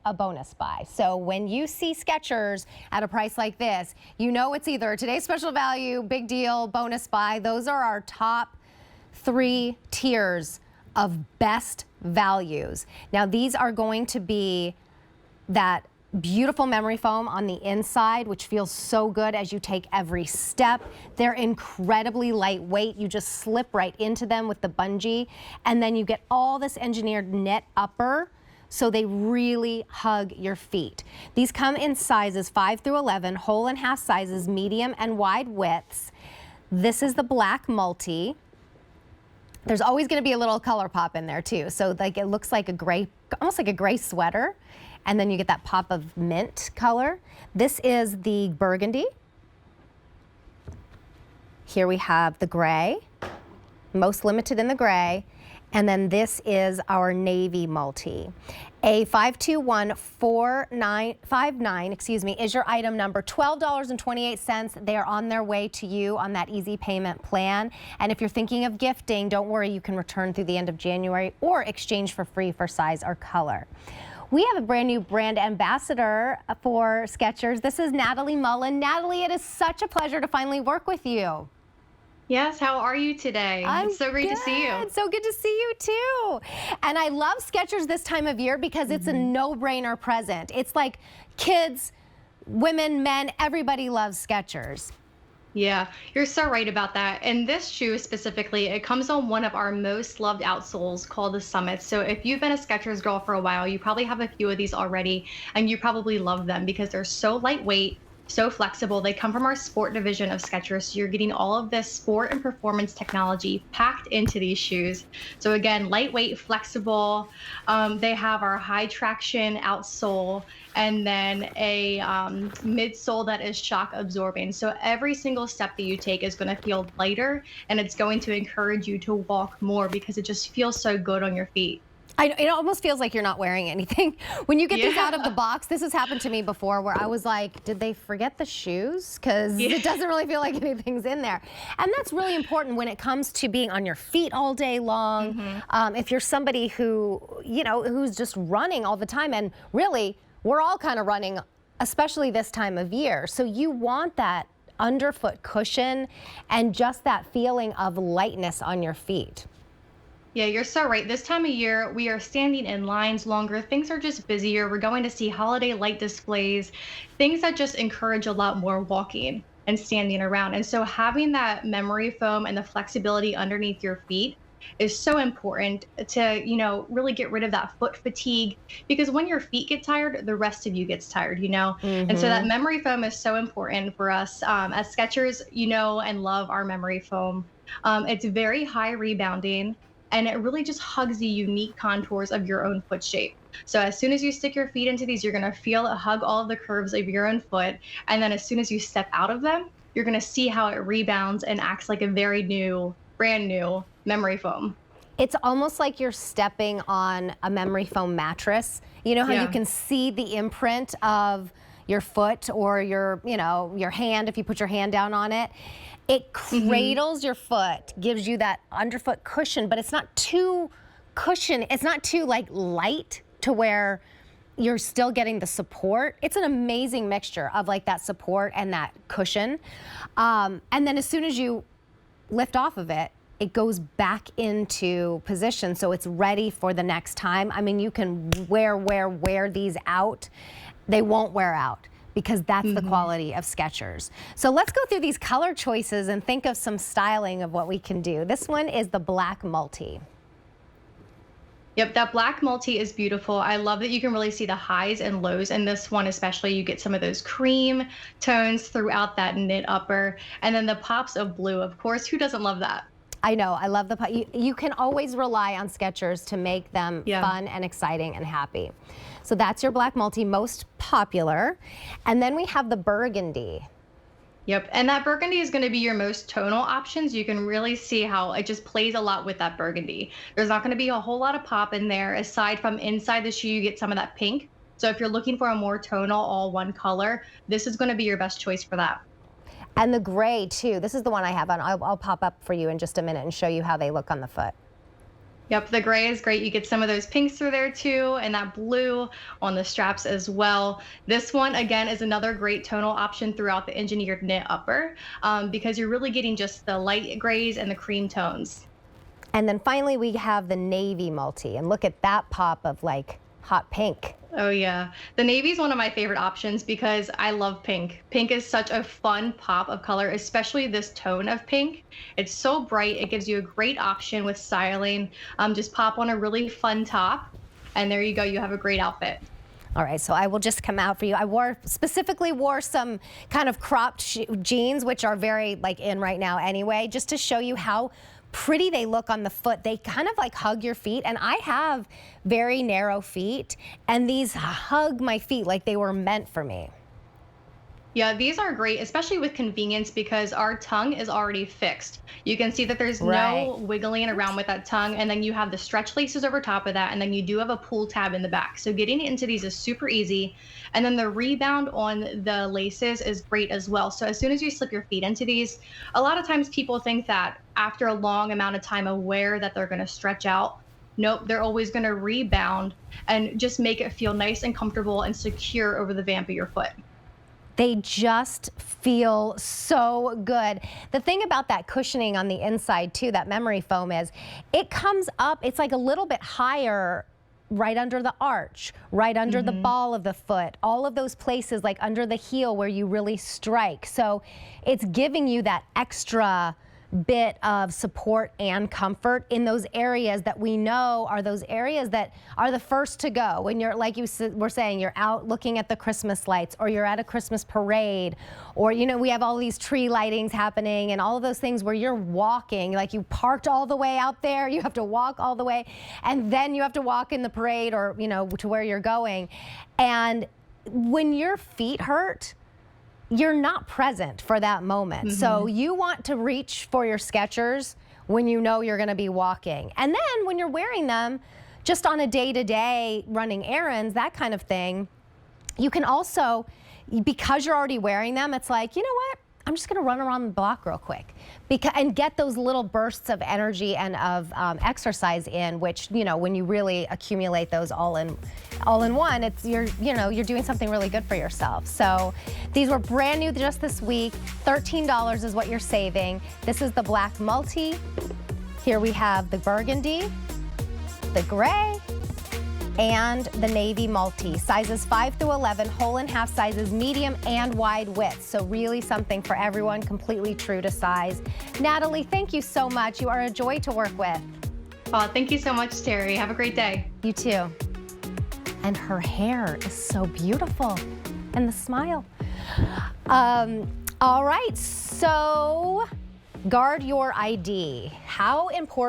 a bonus buy. So when you see Skechers at a price like this, you know it's either today's special value, big deal, bonus buy. Those are our top 3 tiers of best values. Now these are going to be that beautiful memory foam on the inside, which feels so good as you take every step. They're incredibly lightweight. You just slip right into them with the bungee, and then you get all this engineered knit upper, so they really hug your feet. These come in sizes 5 through 11, whole and half sizes, medium and wide widths. This is the black multi. There's always going to be a little color pop in there too, so like it looks like a gray, almost like a gray sweater. And then you get that pop of mint color. This is the burgundy. Here we have the gray, most limited in the gray. And then this is our navy multi. A 5214959, is your item number. $12.28. They are on their way to you on that easy payment plan. And if you're thinking of gifting, don't worry, you can return through the end of January or exchange for free for size or color. We have a brand new brand ambassador for Skechers. This is Natalie Mullen. Natalie, it is such a pleasure to finally work with you. Yes, how are you today? It's so great to see you. It's so good to see you too. And I love Skechers this time of year because it's a no-brainer present. It's like kids, women, men, everybody loves Skechers. Yeah, you're so right about that. And this shoe specifically, it comes on one of our most loved outsoles called the Summit. So if you've been a Skechers girl for a while, you probably have a few of these already, and you probably love them because they're so lightweight, so flexible. They come from our sport division of Skechers. So you're getting all of this sport and performance technology packed into these shoes. So again, lightweight, flexible. They have our high traction outsole and then a midsole that is shock absorbing. So every single step that you take is going to feel lighter, and it's going to encourage you to walk more because it just feels so good on your feet. It almost feels like you're not wearing anything. When you get these out of the box, this has happened to me before where I was like, did they forget the shoes? Because it doesn't really feel like anything's in there. And that's really important when it comes to being on your feet all day long. If you're somebody who, you know, who's just running all the time, and really, we're all kind of running, especially this time of year. So you want that underfoot cushion and just that feeling of lightness on your feet. Yeah, you're so right. This time of year, we are standing in lines longer. Things are just busier. We're going to see holiday light displays, things that just encourage a lot more walking and standing around. And so having that memory foam and the flexibility underneath your feet is so important to, you know, really get rid of that foot fatigue, because when your feet get tired, the rest of you gets tired, you know? And so that memory foam is so important for us. As Skechers, you know, and love our memory foam. It's very high rebounding, and it really just hugs the unique contours of your own foot shape. So as soon as you stick your feet into these, you're gonna feel it hug all of the curves of your own foot. And then as soon as you step out of them, you're gonna see how it rebounds and acts like a very new, brand new memory foam. It's almost like you're stepping on a memory foam mattress. You know how you can see the imprint of your foot or your, you know, your hand if you put your hand down on it. It cradles your foot, gives you that underfoot cushion, but it's not too it's not too like light to where you're still getting the support. It's an amazing mixture of like that support and that cushion. And then as soon as you lift off of it, it goes back into position, so it's ready for the next time. I mean, you can wear these out. They won't wear out, because that's the quality of Skechers. So let's go through these color choices and think of some styling of what we can do. This one is the black multi. Yep, that black multi is beautiful. I love that you can really see the highs and lows in this one, especially you get some of those cream tones throughout that knit upper, and then the pops of blue. Of course, who doesn't love that? I know, I love you can always rely on Skechers to make them fun and exciting and happy. So that's your black multi, most popular. And then we have the burgundy. Yep, and that burgundy is going to be your most tonal options. You can really see how it just plays a lot with that burgundy. There's not going to be a whole lot of pop in there. Aside from inside the shoe, you get some of that pink. So if you're looking for a more tonal, all one color, this is going to be your best choice for that. And the gray too. This is the one I have on. I'll pop up for you in just a minute and show you how they look on the foot. Yep, the gray is great. You get some of those pinks through there too, and that blue on the straps as well. This one, again, is another great tonal option throughout the engineered knit upper, because you're really getting just the light grays and the cream tones. And then finally we have the navy multi, and look at that pop of like hot pink. Oh yeah. The navy is one of my favorite options because I love pink. Pink is such a fun pop of color, especially this tone of pink. It's so bright. It gives you a great option with styling. Just pop on a really fun top, and there you go. You have a great outfit. All right, so I will just come out for you. I specifically wore some kind of cropped jeans, which are very like in right now anyway, just to show you how pretty they look on the foot. They kind of like hug your feet, and I have very narrow feet, and these hug my feet like they were meant for me. Yeah, these are great, especially with convenience because our tongue is already fixed. You can see that there's no wiggling around with that tongue, and then you have the stretch laces over top of that, and then you do have a pull tab in the back. So getting into these is super easy. And then the rebound on the laces is great as well. So as soon as you slip your feet into these, a lot of times people think that after a long amount of time of wear that they're gonna stretch out. Nope, they're always gonna rebound and just make it feel nice and comfortable and secure over the vamp of your foot. They just feel so good. The thing about that cushioning on the inside too, that memory foam, is it comes up, it's like a little bit higher right under the arch, right under the ball of the foot, all of those places like under the heel where you really strike. So it's giving you that extra bit of support and comfort in those areas that we know are those areas that are the first to go when you're, like you were saying, you're out looking at the Christmas lights, or you're at a Christmas parade, or you know, we have all these tree lightings happening and all of those things where you're walking, like you parked all the way out there, you have to walk all the way, and then you have to walk in the parade or, you know, to where you're going. And when your feet hurt, you're not present for that moment. So you want to reach for your Skechers when you know you're gonna be walking. And then when you're wearing them, just on a day-to-day running errands, that kind of thing, you can also, because you're already wearing them, it's like, you know what? I'm just gonna run around the block real quick and get those little bursts of energy and of exercise in, which, you know, when you really accumulate those all in one, it's you're doing something really good for yourself. So these were brand new just this week. $13 is what you're saving. This is the black multi. Here we have the burgundy, the gray, and the navy multi. Sizes 5 through 11, whole and half sizes, medium and wide width. So really something for everyone, completely true to size. Natalie, thank you so much. You are a joy to work with. Oh, thank you so much, Terry. Have a great day. You too. And her hair is so beautiful. And the smile. All right, so guard your ID. How important